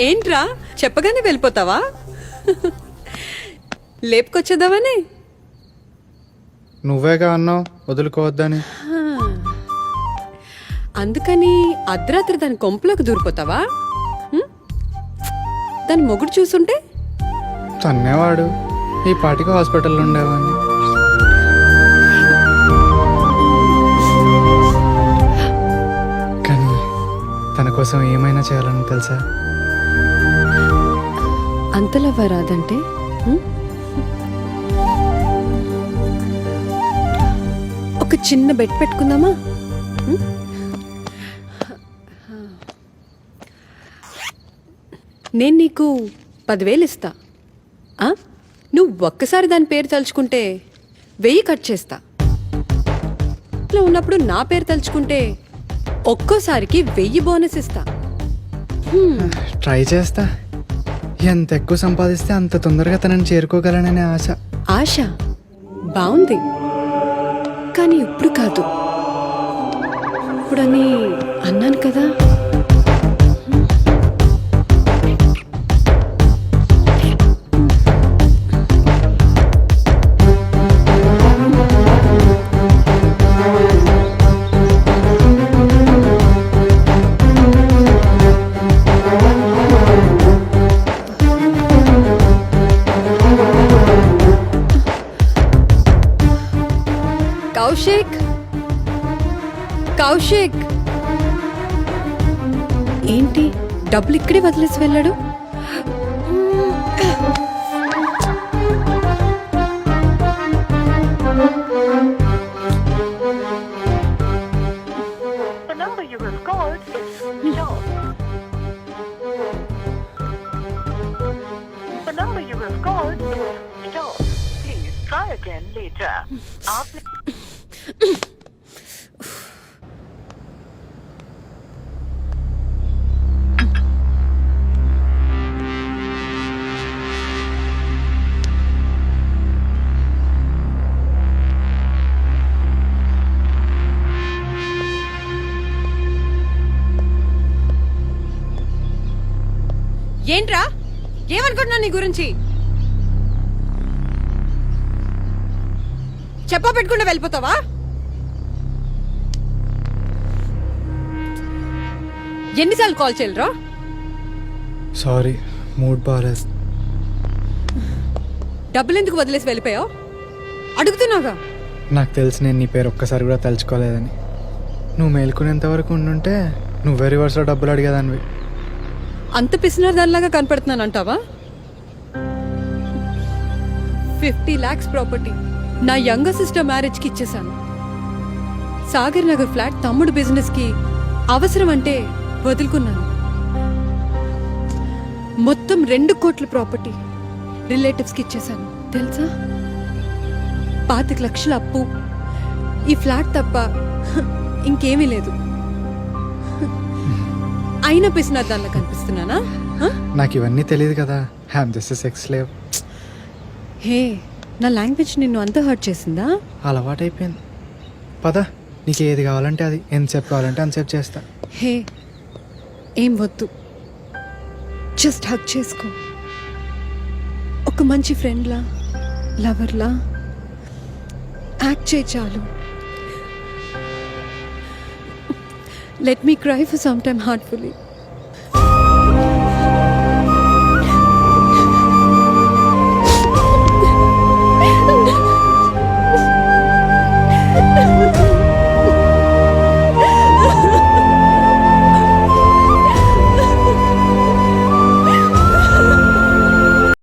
ఏంట్రా చెప్పగానే వెళ్ళిపోతావా? లేపుకొచ్చేద్దామని. నువ్వేగా అన్నావు వదులుకోవద్దని. అందుకని అర్ధరాత్రి దాని కొంపలోకి దూరిపోతావా? దాని మొగుడు చూసుంటే తన్నేవాడు, ఈ పాటికి హాస్పిటల్లో ఉండేవాడిని. కానీ తన కోసం ఏమైనా చేయాలని తెలుసా? అంతలవ్వ రాదంటే ఒక చిన్న బెట్ పెట్టుకుందామా? నేను నీకు 10,000 ఇస్తా. నువ్వు ఒక్కసారి దాని పేరు తలుచుకుంటే 1000 కట్ చేస్తా. ఇట్లా ఉన్నప్పుడు నా పేరు తలుచుకుంటే ఒక్కోసారికి 1000 బోనస్ ఇస్తా. ట్రై చేస్తా. ఎంత ఎక్కువ సంపాదిస్తే అంత తొందరగా తనని చేరుకోగలననే ఆశ. ఆశ బాగుంది, కానీ ఇప్పుడు కాదు. ఇప్పుడని అన్నాను కదా. కౌశిక్, కౌశిక్ ఏంటి డబ్బులు ఇక్కడే వదిలేసి వెళ్ళాడు? ఏంట్రా ఏమనుకుంటున్నా నీ గురించి? చెప్పా పెట్టుకుంటూ వెళ్ళిపోతావా? ఎన్నిసార్లు కాల్ చేయలేరా? సారీ, మూడ్ బాలేదు. డబ్బులు ఎందుకు వదిలేసి వెళ్ళిపోయావు? అడుగుతున్నాగా. నాకు తెలిసి నేను నీ పేరు ఒక్కసారి కూడా తలుచుకోలేదని. నువ్వు మేల్కొనేంత వరకు ఉండుంటే నువ్వే రివర్స్లో డబ్బులు అడిగేదానివి. అంత పిసినారు దానిలాగా కనపడుతున్నానంటావా? 50 lakhs ప్రాపర్టీ నా యంగర్ సిస్టర్ మ్యారేజ్ కి ఇచ్చేసాను. సాగర్ నగర్ ఫ్లాట్ తమ్ముడు బిజినెస్ కి అవసరం అంటే వదులుకున్నాను. మొత్తం 2 కోట్ల ప్రాపర్టీ రిలేటివ్స్ కి ఇచ్చేసాను తెలుసా? 25 లక్షల అప్పు. ఈ ఫ్లాట్ తప్ప ఇంకేమీ లేదు. అయినా పిసినారు దానిలా కనిపిస్తున్నానా? నాకు ఇవన్నీ తెలియదు కదా. I'm just a sex slave. Hey, నా లాంగ్వేజ్ నిన్ను అంత హర్ట్ చేసిందా? అలవాటైపోయింది. పద, నీకు ఏది కావాలంటే అది, ఎంతసేపు కావాలంటే అంతసేపు చేస్తా. హే, ఏం వద్దు, జస్ట్ హగ్ చేసుకో. ఒక మంచి ఫ్రెండ్లా, లవర్లా యాక్ట్ చేయి చాలు. Let me cry for some time heartfully.